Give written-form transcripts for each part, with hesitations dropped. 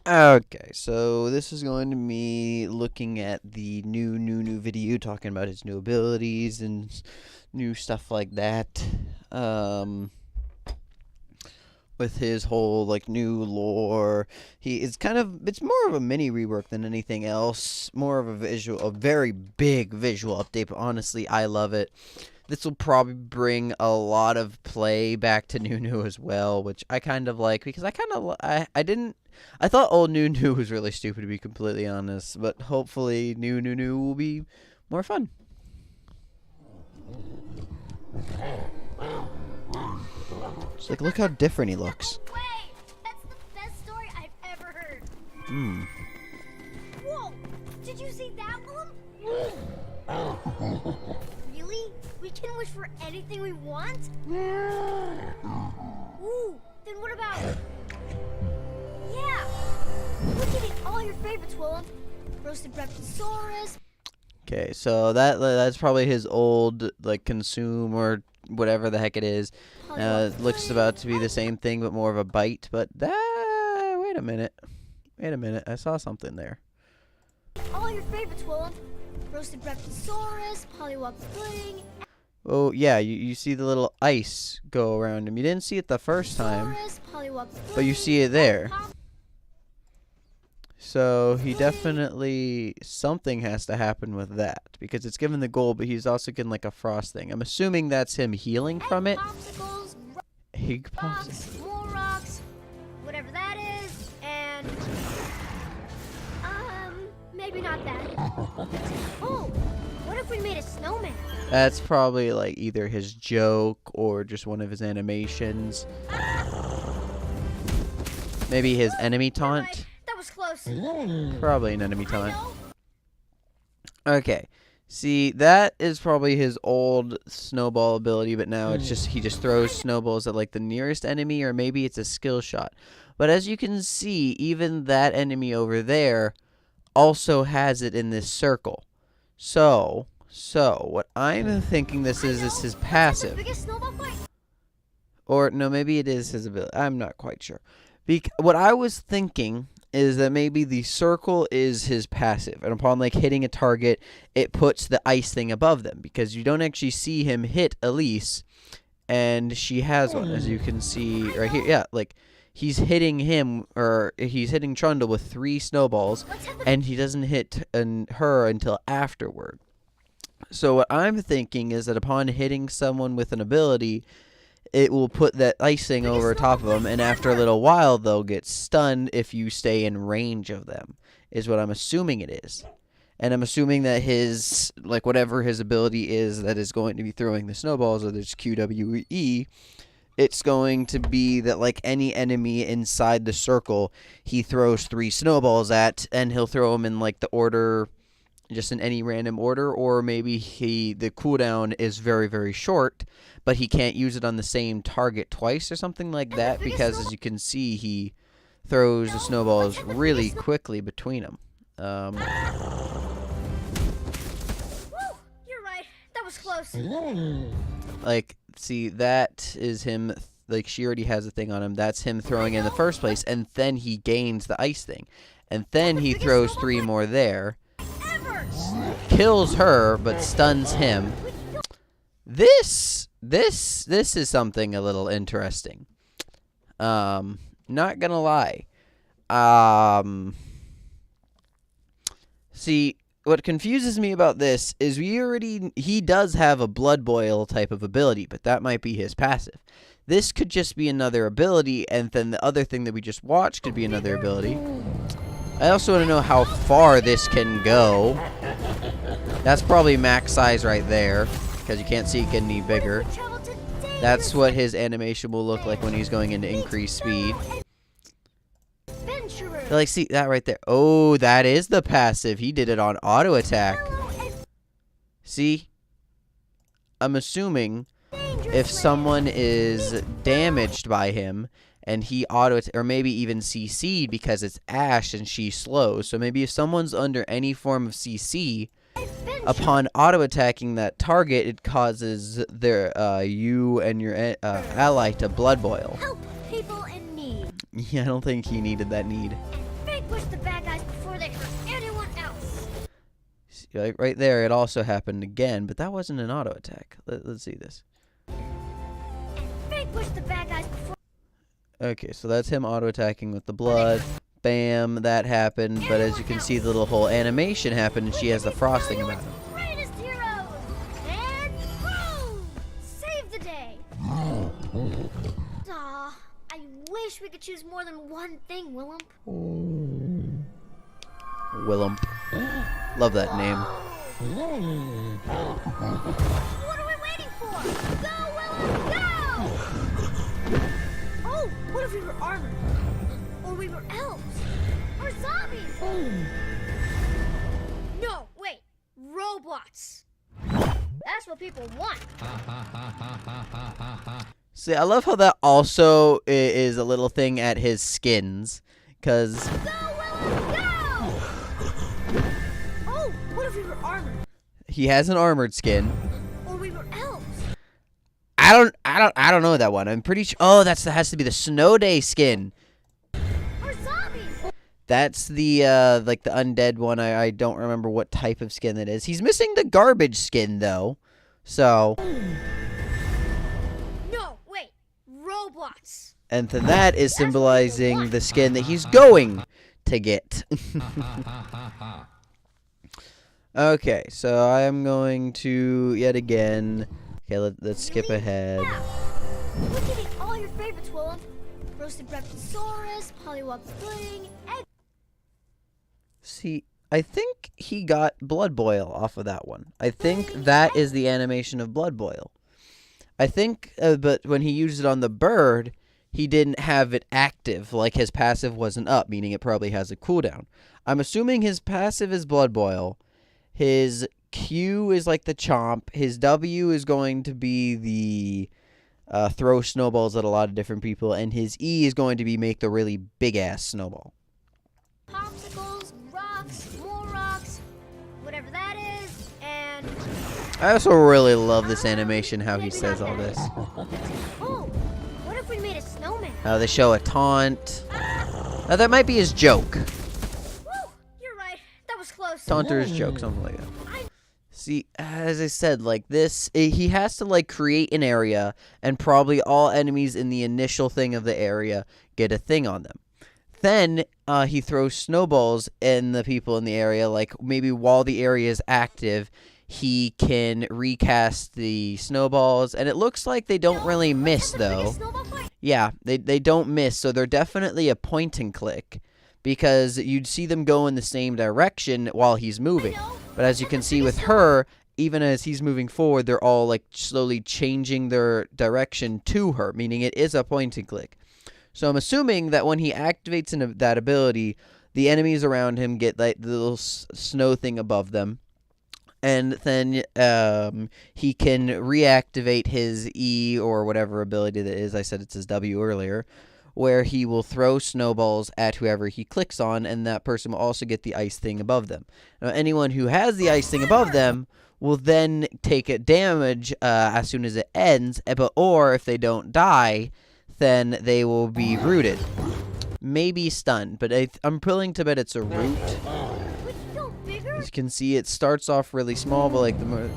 Okay, so this is going to be looking at the new Nunu video, talking about his new abilities and new stuff like that. Um, with his whole like new lore, it's more of a mini rework than anything else. More of a very big visual update. But honestly, I love it. This will probably bring a lot of play back to Nunu as well, which I kind of like because I didn't I thought old Nunu was really stupid to be completely honest, but hopefully new Nunu will be more fun. It's like look how different he looks. No way! That's the best story I've ever heard. Hmm. Whoa! Did you see that one? Really? We can wish for anything we want? Ooh, then what about... Yeah! We can eat all your favorites, Roland. Roasted Brachiosaurus. Okay, so that's probably his old like consume or whatever the heck it is. Looks about to be the same thing but more of a bite. But that wait a minute, I saw something there. All your favorites, Roland. Roasted Brachiosaurus, Pollywog Pudding. Oh yeah, you see the little ice go around him. You didn't see it the first time, but you see it there. So he definitely, something has to happen with that because it's given the gold, but he's also getting like a frost thing. I'm assuming that's him healing from it. Egg popsicles, more rocks, whatever that is, and maybe not that. Oh, what if we made a snowman? That's probably like either his joke or just one of his animations. Maybe his enemy taunt. Right. That was close. Probably an enemy taunt. Okay. See, that is probably his old snowball ability, but now it's just he just throws snowballs at like the nearest enemy, or maybe it's a skill shot. But as you can see, even that enemy over there also has it in this circle. So what I'm thinking this is his passive. Or no, maybe it is his ability. I'm not quite sure. What I was thinking is that maybe the circle is his passive, and upon like hitting a target, it puts the ice thing above them because you don't actually see him hit Elise, and she has one, as you can see right here. Yeah, like he's hitting him, or he's hitting Trundle with 3 snowballs, and he doesn't hit her until afterward. So what I'm thinking is that upon hitting someone with an ability, it will put that icing over top of them, and after a little while, they'll get stunned if you stay in range of them, is what I'm assuming it is. And I'm assuming that his, like, whatever his ability is that is going to be throwing the snowballs, whether it's QWE, it's going to be that, like, any enemy inside the circle, he throws 3 snowballs at, and he'll throw them in, like, the order, just in any random order, or maybe the cooldown is very, very short, but he can't use it on the same target twice or something like that, because as you can see, he throws the snowballs really quickly between them. Woo! You're right. That was close. Like, see, that is him, like, she already has a thing on him. That's him throwing in the first place, and then he gains the ice thing. And then he throws 3 more there. Kills her, but stuns him. This is something a little interesting. Not gonna lie. See, what confuses me about this is he does have a blood boil type of ability, but that might be his passive. This could just be another ability, and then the other thing that we just watched could be another ability. I also want to know how far this can go. That's probably max size right there, because you can't see it get any bigger. That's what his animation will look like when he's going into increased speed. Like, see that right there. Oh, that is the passive. He did it on auto attack. See? I'm assuming if someone is damaged by him, and he or maybe even CC'd because it's Ash and she slows. So maybe if someone's under any form of CC, upon auto-attacking that target, it causes their you and your ally to blood boil. Help people in need. Yeah, I don't think he needed that need. Like right there, it also happened again, but that wasn't an auto attack. Let's see this. Vanquish the bad guys before. Okay, so that's him auto attacking with the blood. Bam, that happened. But as you can see, the little whole animation happened, and she has the frosting about him. Greatest heroes! And boom! Save the day! Aw, I wish we could choose more than one thing, Willump. Willump. Love that name. What are we waiting for? Go, Willump, go! Oh, what if we were armored? Or we were elves? Or zombies? No, wait. Robots. That's what people want. See, I love how that also is a little thing at his skins. Because... Go, Willump, go! Oh, what if we were armored? he has an armored skin. Or we were elves? I don't know that one. I'm pretty sure. Oh, that has to be the Snow Day skin. Or zombies? That's the like the undead one. I don't remember what type of skin that is. He's missing the garbage skin though. So. No, wait. Robots. And then that is symbolizing the skin that he's going to get. Okay, so I am going to yet again. Okay, let's skip ahead. Yeah. Look at all your favorites, Willump. Roasted brachiosaurus, pollywog pudding, egg. See, I think he got blood boil off of that one. I think that is the animation of blood boil. I think, but when he used it on the bird, he didn't have it active, like his passive wasn't up, meaning it probably has a cooldown. I'm assuming his passive is blood boil. His Q is like the chomp. His W is going to be the throw snowballs at a lot of different people. And his E is going to be make the really big-ass snowball. Popsicles, rocks, more rocks, whatever that is, and... I also really love this animation, how he says all this. Oh, what if we made a snowman? They show a taunt. That might be his joke. Woo, you're right. That was close. Taunter's joke, something like that. See, as I said, like this, he has to like create an area, and probably all enemies in the initial thing of the area get a thing on them. Then he throws snowballs in the people in the area, like maybe while the area is active, he can recast the snowballs, and it looks like they don't really miss though. Yeah, they don't miss, so they're definitely a point and click. Because you'd see them go in the same direction while he's moving. But as you can see with her, even as he's moving forward, they're all like slowly changing their direction to her, meaning it is a point and click. So I'm assuming that when he activates that ability, the enemies around him get like the little snow thing above them. And then he can reactivate his E or whatever ability that is. I said it's his W earlier. Where he will throw snowballs at whoever he clicks on, and that person will also get the ice thing above them. Now, anyone who has the ice thing above them will then take a damage as soon as it ends, or if they don't die, then they will be rooted. Maybe stunned, but I'm willing to bet it's a root. As you can see, it starts off really small, but like the more...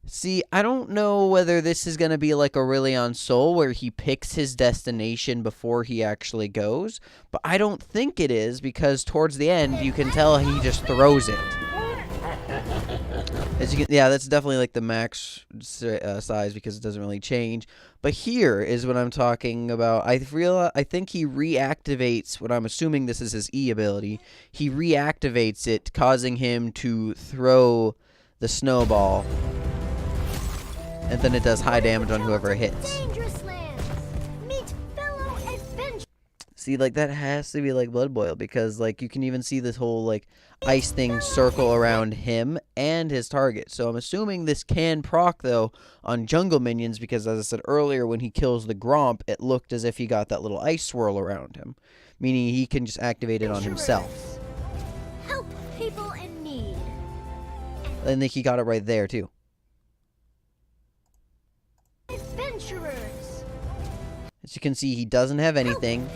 See, I don't know whether this is going to be like Aurelion Sol, where he picks his destination before he actually goes, but I don't think it is, because towards the end, you can tell he just throws it. As you can, yeah, that's definitely like the max size, because it doesn't really change. But here is what I'm talking about. I think he reactivates, what I'm assuming this is his E ability, he reactivates it, causing him to throw the snowball. And then it does high damage on whoever it hits. See, like, that has to be, like, Blood Boil, because, like, you can even see this whole, like, ice thing circle around him and his target. So I'm assuming this can proc, though, on jungle minions, because, as I said earlier, when he kills the Gromp, it looked as if he got that little ice swirl around him. Meaning he can just activate it on himself. Help people in need. I think he got it right there, too. Adventurers. As you can see, he doesn't have anything.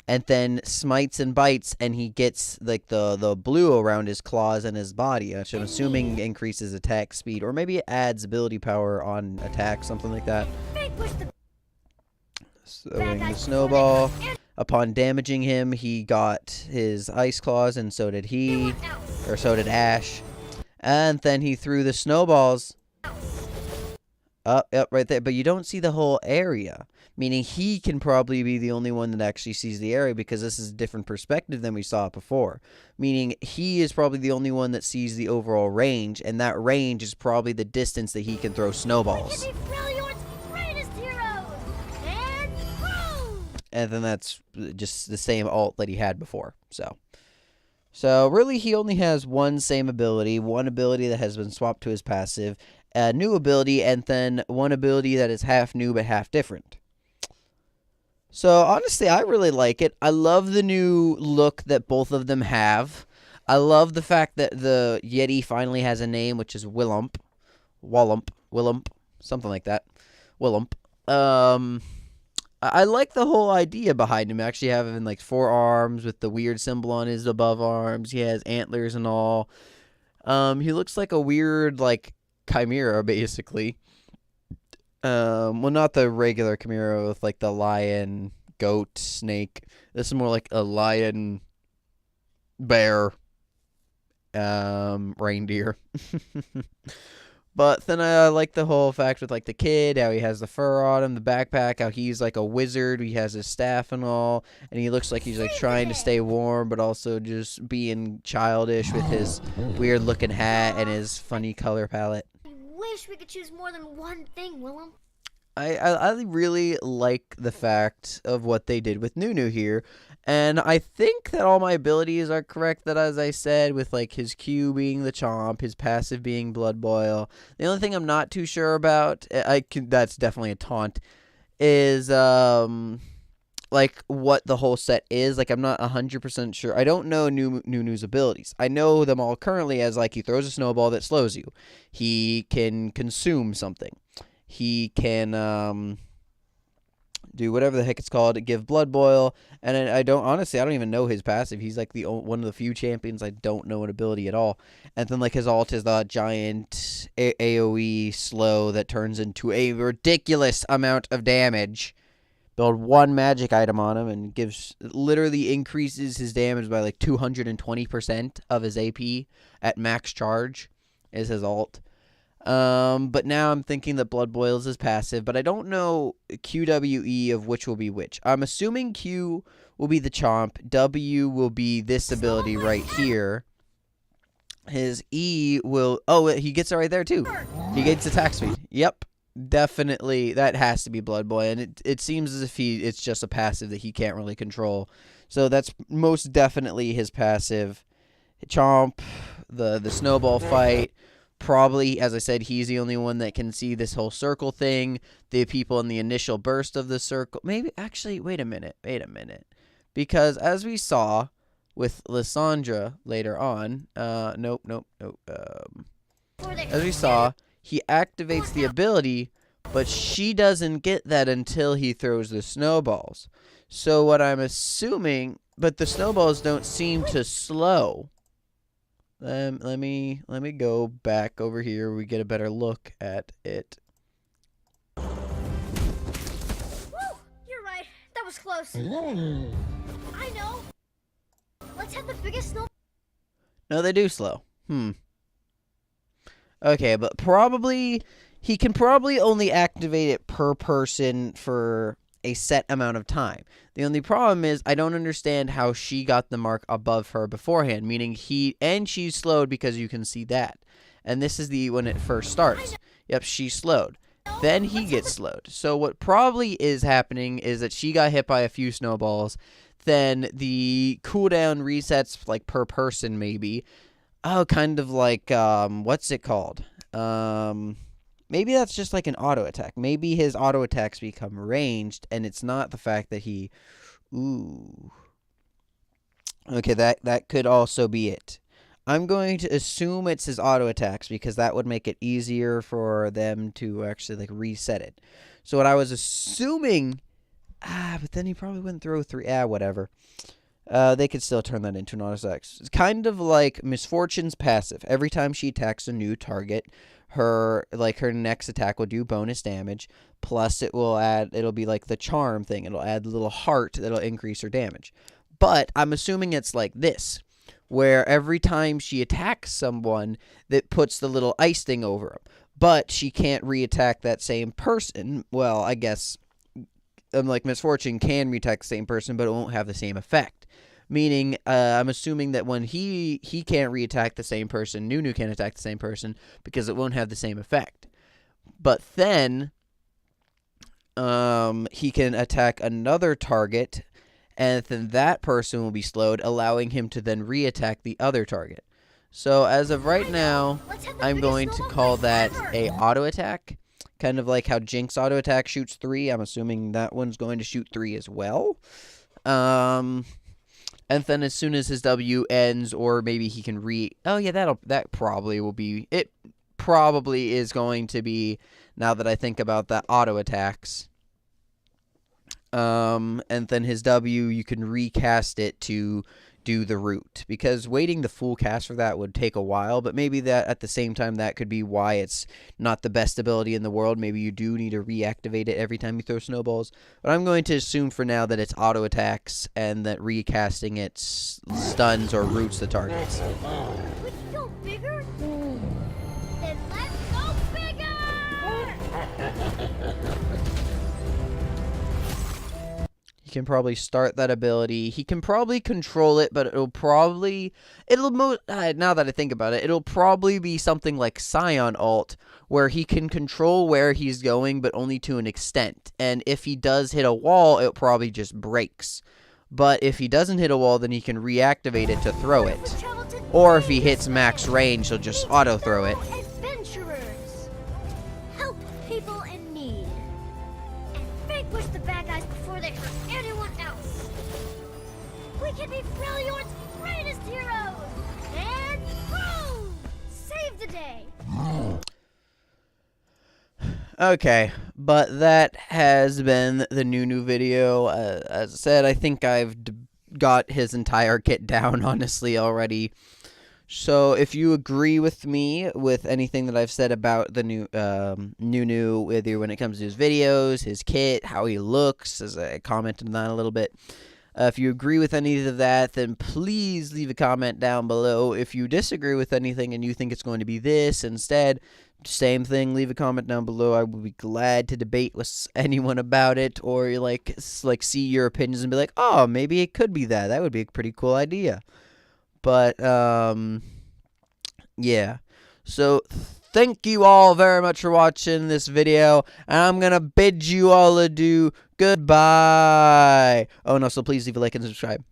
And then smites and bites, and he gets like the blue around his claws and his body, which I'm assuming increases attack speed, or maybe it adds ability power on attack, something like that. Throwing the snowball. Upon damaging him, he got his ice claws, and so did he, or so did Ash. And then he threw the snowballs up, right there. But you don't see the whole area, meaning he can probably be the only one that actually sees the area, because this is a different perspective than we saw before. Meaning he is probably the only one that sees the overall range, and that range is probably the distance that he can throw snowballs. And then that's just the same ult that he had before. So really, he only has one ability that has been swapped to his passive, a new ability, and then one ability that is half new but half different. So honestly, I really like it. I love the new look that both of them have. I love the fact that the Yeti finally has a name, which is Willump, something like that. Willump. I like the whole idea behind him actually having like 4 arms with the weird symbol on his above arms. He has antlers and all. He looks like a weird like chimera basically. Well, not the regular chimera with like the lion, goat, snake. This is more like a lion, bear, reindeer. But then I like the whole fact with like the kid, how he has the fur on him, the backpack, how he's like a wizard. He has his staff and all, and he looks like he's like trying to stay warm, but also just being childish with his weird looking hat and his funny color palette. I wish we could choose more than one thing, Willem. I really like the fact of what they did with Nunu here. And I think that all my abilities are correct, that as I said, with like his Q being the Chomp, his passive being Blood Boil. The only thing I'm not too sure about, that's definitely a taunt, is like what the whole set is. Like I'm not 100% sure. I don't know Nunu's abilities. I know them all currently as like he throws a snowball that slows you. He can consume something. He can do whatever the heck it's called, give Blood Boil, and I don't even know his passive. He's like one of the few champions I don't know an ability at all. And then like his ult is the giant AoE slow that turns into a ridiculous amount of damage. Build one magic item on him and literally increases his damage by like 220% of his AP at max charge is his ult. But now I'm thinking that Blood Boil is his passive, but I don't know QWE of which will be which. I'm assuming Q will be the Chomp, W will be this ability right here. His E will... Oh, he gets it right there too. He gets attack speed. Yep, definitely. That has to be Blood Boil, and it seems as if it's just a passive that he can't really control. So that's most definitely his passive. Chomp, the snowball fight... Probably, as I said, he's the only one that can see this whole circle thing. The people in the initial burst of the circle. Maybe, actually, wait a minute. Because as we saw with Lysandra later on, nope. As we saw, he activates the ability, but she doesn't get that until he throws the snowballs. So what I'm assuming, but the snowballs don't seem to slow. Let me go back over here. We get a better look at it. Woo! You're right. That was close. I know. Let's have the biggest snow. No, they do slow. Okay, but probably he can probably only activate it per person for a set amount of time. The only problem is I don't understand how she got the mark above her beforehand, meaning she's slowed because you can see that. And this is when it first starts. Yep, she's slowed. Then he gets slowed. So what probably is happening is that she got hit by a few snowballs. Then the cooldown resets like per person maybe. Oh, kind of like, what's it called? Maybe that's just like an auto attack. Maybe his auto attacks become ranged, and it's not the fact that he... Ooh. Okay, that could also be it. I'm going to assume it's his auto attacks, because that would make it easier for them to actually like reset it. So what I was assuming But then he probably wouldn't throw 3. Whatever. They could still turn that into an auto attack. It's kind of like Misfortune's passive. Every time she attacks a new target, her next attack will do bonus damage. Plus, it'll be like the charm thing. It'll add a little heart that'll increase her damage. But I'm assuming it's like this, where every time she attacks someone, that puts the little ice thing over them. But she can't re-attack that same person. Well, I guess, like Misfortune can re-attack the same person, but it won't have the same effect. Meaning, I'm assuming that when he can't re-attack the same person, Nunu can't attack the same person because it won't have the same effect. But then, he can attack another target, and then that person will be slowed, allowing him to then re-attack the other target. So as of right now, I'm going to call that a auto attack. Kind of like how Jinx auto attack shoots 3. I'm assuming that one's going to shoot 3 as well. And then as soon as his W ends, or maybe he can that probably will be, it probably is going to be, now that I think about that, auto attacks. And then his W, you can recast it to do the root, because waiting the full cast for that would take a while, but maybe that at the same time that could be why it's not the best ability in the world. Maybe you do need to reactivate it every time you throw snowballs, but I'm going to assume for now that it's auto attacks and that recasting it stuns or roots the targets. We can go bigger? Then let's go bigger! He can probably start that ability. He can probably control it, but now that I think about it, it'll probably be something like Scion Alt, where he can control where he's going, but only to an extent. And if he does hit a wall, it probably just breaks. But if he doesn't hit a wall, then he can reactivate it to throw it. Or if he hits max range, he'll just auto throw it. Adventurers, help people in need, and vanquish the bad guys before they hurt anyone else. We can be Freljord's greatest heroes, and boom! Save the day. Okay, but that has been the Nunu video. As I said, I think I've got his entire kit down, honestly, already. So if you agree with me with anything that I've said about the new Nunu, whether when it comes to his videos, his kit, how he looks, as I commented on that a little bit, if you agree with any of that, then please leave a comment down below. If you disagree with anything and you think it's going to be this instead, same thing, leave a comment down below. I will be glad to debate with anyone about it, or like see your opinions and be like, oh, maybe it could be that. That would be a pretty cool idea. But yeah. So thank you all very much for watching this video, and I'm gonna bid you all adieu. Goodbye. Oh no, so please leave a like and subscribe.